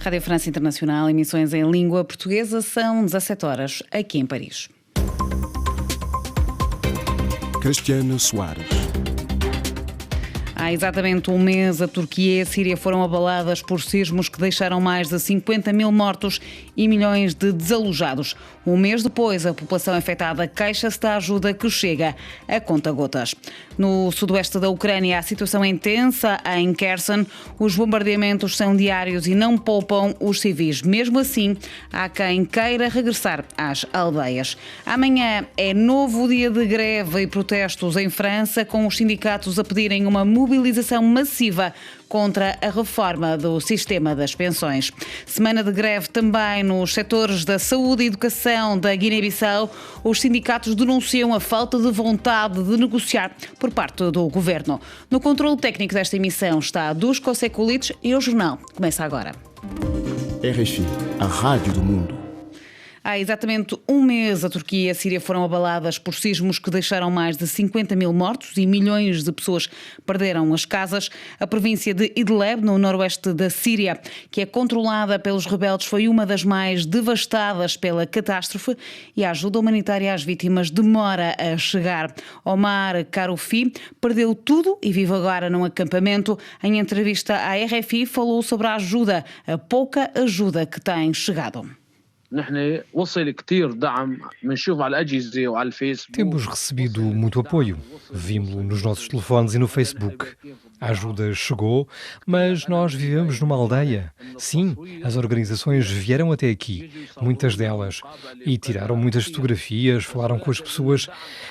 Rádio França Internacional, emissões em língua portuguesa, são 17 horas aqui em Paris. Cristiana Soares. Há exatamente um mês, a Turquia e a Síria foram abaladas por sismos que deixaram mais de 50 mil mortos e milhões de desalojados. Um mês depois, a população afetada queixa-se da ajuda que chega a conta-gotas. No sudoeste da Ucrânia, a situação é intensa. Em Kherson, os bombardeamentos são diários e não poupam os civis. Mesmo assim, há quem queira regressar às aldeias. Amanhã é novo dia de greve e protestos em França, com os sindicatos a pedirem uma mobilização massiva contra a reforma do sistema das pensões. Semana de greve também nos setores da saúde e educação da Guiné-Bissau. Os sindicatos denunciam a falta de vontade de negociar por parte do governo. No controle técnico desta emissão está Dusko Sekulic e o jornal começa agora. RFI, a rádio do mundo. Há exatamente um mês, a Turquia e a Síria foram abaladas por sismos que deixaram mais de 50 mil mortos e milhões de pessoas perderam as casas. A província de Idlib, no noroeste da Síria, que é controlada pelos rebeldes, foi uma das mais devastadas pela catástrofe e a ajuda humanitária às vítimas demora a chegar. Omar Karoufi perdeu tudo e vive agora num acampamento. Em entrevista à RFI, falou sobre a ajuda, a pouca ajuda que tem chegado. Temos recebido muito apoio. Vimos-lo nos nossos telefones e no Facebook. A ajuda chegou, mas nós vivemos numa aldeia. Sim, as organizações vieram até aqui, muitas delas, e tiraram muitas fotografias, falaram com as pessoas.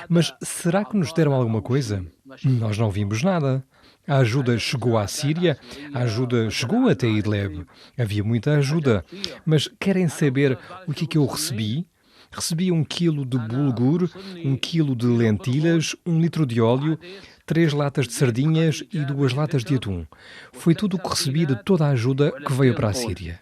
Mas será que nos deram alguma coisa? Nós não vimos nada. A ajuda chegou à Síria, a ajuda chegou até Idlib. Havia muita ajuda. Mas querem saber o que eu recebi? Recebi 1 quilo de bulgur, 1 quilo de lentilhas, 1 litro de óleo, 3 latas de sardinhas e 2 latas de atum. Foi tudo o que recebi de toda a ajuda que veio para a Síria.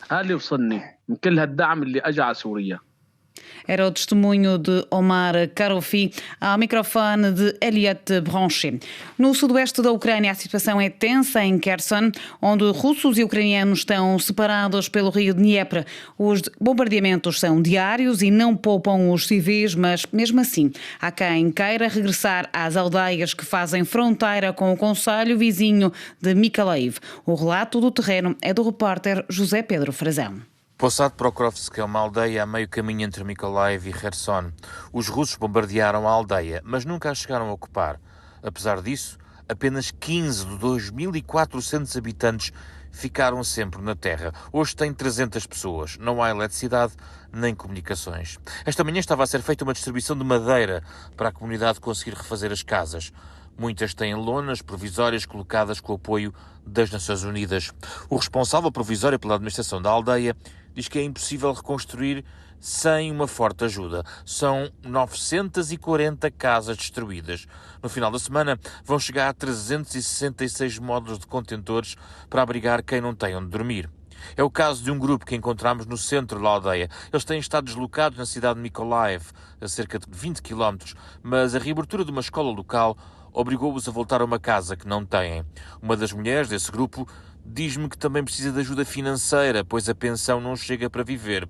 Era o testemunho de Omar Karoufi ao microfone de Elliot Branche. No sudoeste da Ucrânia, a situação é tensa em Kherson, onde russos e ucranianos estão separados pelo rio Dnieper. Os bombardeamentos são diários e não poupam os civis, mas mesmo assim há quem queira regressar às aldeias que fazem fronteira com o concelho vizinho de Mykolaiv. O relato do terreno é do repórter José Pedro Frazão. Possad Prokrovsk é uma aldeia a meio caminho entre Mykolaiv e Kherson. Os russos bombardearam a aldeia, mas nunca a chegaram a ocupar. Apesar disso, apenas 15 de 2.400 habitantes ficaram sempre na terra. Hoje tem 300 pessoas. Não há eletricidade nem comunicações. Esta manhã estava a ser feita uma distribuição de madeira para a comunidade conseguir refazer as casas. Muitas têm lonas provisórias colocadas com o apoio das Nações Unidas. O responsável provisório pela administração da aldeia diz que é impossível reconstruir sem uma forte ajuda. São 940 casas destruídas. No final da semana vão chegar a 366 módulos de contentores para abrigar quem não tem onde dormir. É o caso de um grupo que encontramos no centro da aldeia. Eles têm estado deslocados na cidade de Mykolaiv, a cerca de 20 km, mas a reabertura de uma escola local obrigou-os a voltar a uma casa que não têm. Uma das mulheres desse grupo diz-me que também precisa de ajuda financeira, pois a pensão não chega para viver.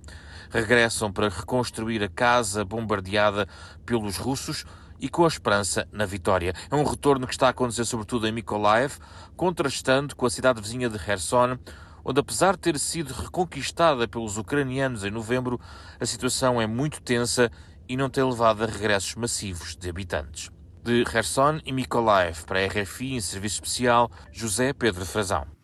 Regressam para reconstruir a casa bombardeada pelos russos e com a esperança na vitória. É um retorno que está a acontecer sobretudo em Mykolaiv, contrastando com a cidade vizinha de Kherson, onde, apesar de ter sido reconquistada pelos ucranianos em novembro, a situação é muito tensa e não tem levado a regressos massivos de habitantes. De Kherson e Mykolaiv, para a RFI, em serviço especial, José Pedro Frazão.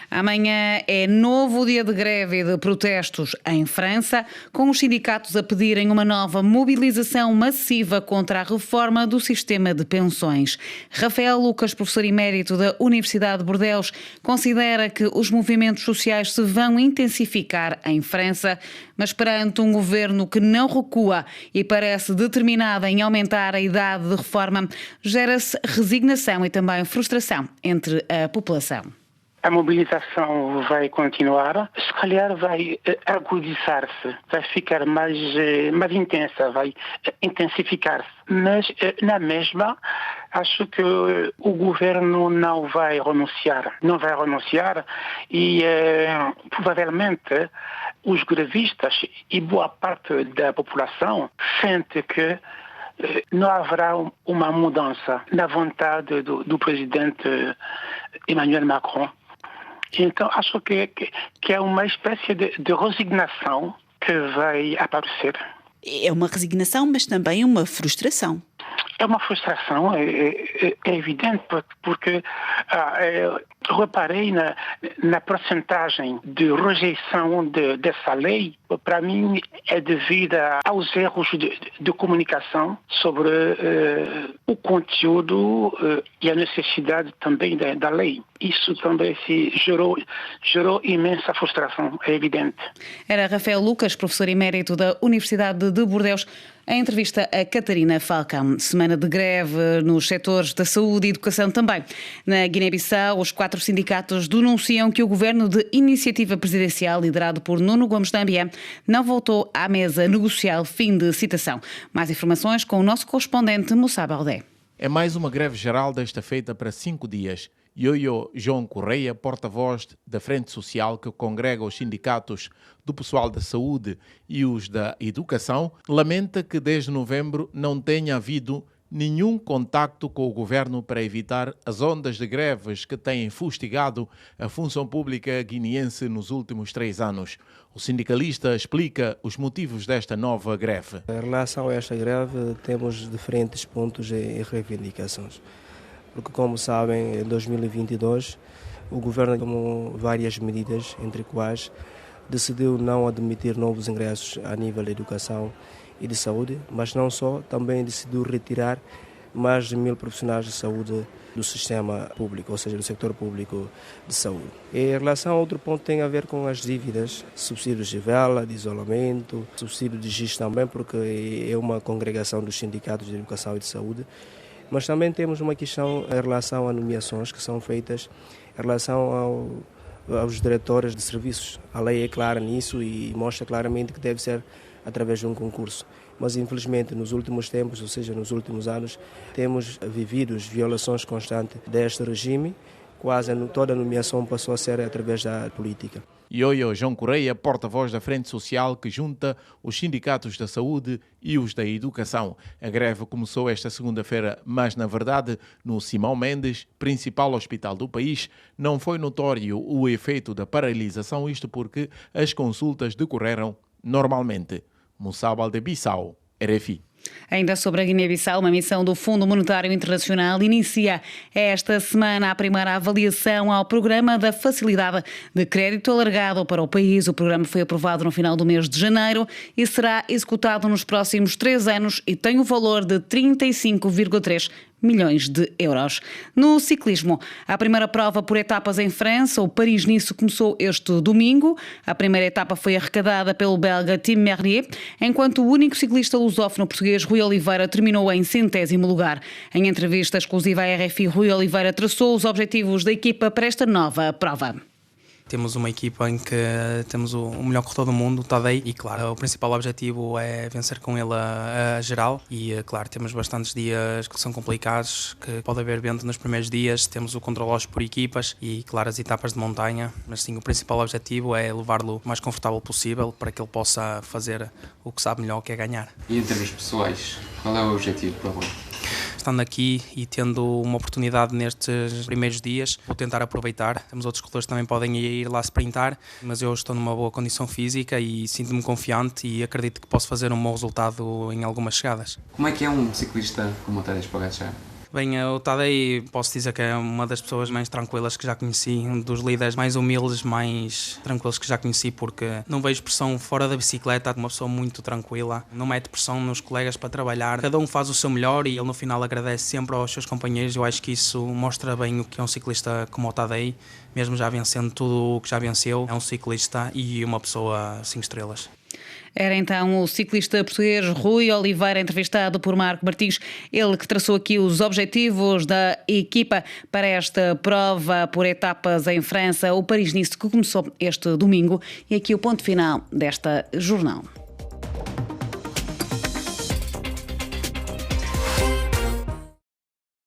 Amanhã é novo dia de greve e de protestos em França, com os sindicatos a pedirem uma nova mobilização massiva contra a reforma do sistema de pensões. Rafael Lucas, professor emérito da Universidade de Bordeaux, considera que os movimentos sociais se vão intensificar em França, mas perante um governo que não recua e parece determinado em aumentar a idade de reforma, gera-se resignação e também frustração entre a população. a mobilização vai continuar, se calhar vai agudizar-se, vai ficar mais intensa, vai intensificar-se. Mas, na mesma, acho que o governo não vai renunciar e provavelmente os grevistas e boa parte da população sente que não haverá uma mudança na vontade do presidente Emmanuel Macron. Então, acho que é uma espécie de resignação que vai aparecer. É uma resignação, mas também uma frustração. É uma frustração, é evidente, porque reparei na percentagem de rejeição dessa lei. Para mim, é devido aos erros de comunicação sobre o conteúdo e a necessidade também da lei. Isso também gerou imensa frustração, é evidente. Era Rafael Lucas, professor emérito da Universidade de Bordeus, em entrevista a Catarina Falcão. Semana de greve nos setores da saúde e educação também. Na Guiné-Bissau, os 4 sindicatos denunciam que o governo de iniciativa presidencial, liderado por Nuno Gomes Damião, não voltou à mesa negocial. Fim de citação. Mais informações com o nosso correspondente Moussa Baldé. É mais uma greve geral desta feita para 5 dias. Ioio João Correia, porta-voz da Frente Social que congrega os sindicatos do pessoal da saúde e os da educação, lamenta que desde novembro não tenha havido nenhum contacto com o governo para evitar as ondas de greves que têm fustigado a função pública guineense nos últimos 3 anos. O sindicalista explica os motivos desta nova greve. Em relação a esta greve, temos diferentes pontos e reivindicações. Porque, como sabem, em 2022 o governo tomou várias medidas, entre quais decidiu não admitir novos ingressos a nível da educação e de saúde, mas não só, também decidiu retirar mais de 1.000 profissionais de saúde do sistema público, ou seja, do setor público de saúde. E em relação a outro ponto tem a ver com as dívidas, subsídios de vela, de isolamento, subsídio de GIS também, porque é uma congregação dos sindicatos de educação e de saúde. Mas também temos uma questão em relação a nomeações que são feitas em relação aos diretores de serviços. A lei é clara nisso e mostra claramente que deve ser através de um concurso. Mas, infelizmente, nos últimos tempos, ou seja, nos últimos anos, temos vivido violações constantes deste regime. Quase toda a nomeação passou a ser através da política. Ioio João Correia, porta-voz da Frente Social que junta os sindicatos da saúde e os da educação. A greve começou esta segunda-feira, mas, na verdade, no Simão Mendes, principal hospital do país, não foi notório o efeito da paralisação, isto porque as consultas decorreram normalmente. Moussa Baldé, Bissau, RFI. Ainda sobre a Guiné-Bissau, uma missão do Fundo Monetário Internacional inicia esta semana a primeira avaliação ao programa da Facilidade de Crédito Alargado para o país. O programa foi aprovado no final do mês de janeiro e será executado nos próximos 3 anos e tem o valor de 35,3 milhões de euros. No ciclismo, a primeira prova por etapas em França, o Paris-Nice, começou este domingo. A primeira etapa foi arrecadada pelo belga Tim Merlier, enquanto o único ciclista lusófono português, Rui Oliveira, terminou em 100º lugar. Em entrevista exclusiva à RFI, Rui Oliveira traçou os objetivos da equipa para esta nova prova. Temos uma equipa em que temos o melhor corredor do mundo, o Tadej, e claro, o principal objetivo é vencer com ele a geral e claro, temos bastantes dias que são complicados, que pode haver vento nos primeiros dias, temos o contrarrelógio por equipas e claro, as etapas de montanha, mas sim, o principal objetivo é levá-lo o mais confortável possível para que ele possa fazer o que sabe melhor, que é ganhar. E em termos pessoais, qual é o objetivo para o Rui? Estando aqui e tendo uma oportunidade nestes primeiros dias, vou tentar aproveitar. Temos outros corredores que também podem ir lá sprintar, mas eu estou numa boa condição física e sinto-me confiante e acredito que posso fazer um bom resultado em algumas chegadas. Como é que é um ciclista como o Tadej Pogačar? Bem, o Tadej posso dizer que é uma das pessoas mais tranquilas que já conheci, um dos líderes mais humildes, mais tranquilos que já conheci, porque não vejo pressão fora da bicicleta, uma pessoa muito tranquila, não mete pressão nos colegas para trabalhar, cada um faz o seu melhor e ele no final agradece sempre aos seus companheiros. Eu acho que isso mostra bem o que é um ciclista como o Tadej, mesmo já vencendo tudo o que já venceu, é um ciclista e uma pessoa 5 estrelas. Era então o ciclista português Rui Oliveira, entrevistado por Marco Martins, ele que traçou aqui os objetivos da equipa para esta prova por etapas em França, o Paris-Nice, que começou este domingo. E aqui o ponto final desta jornada.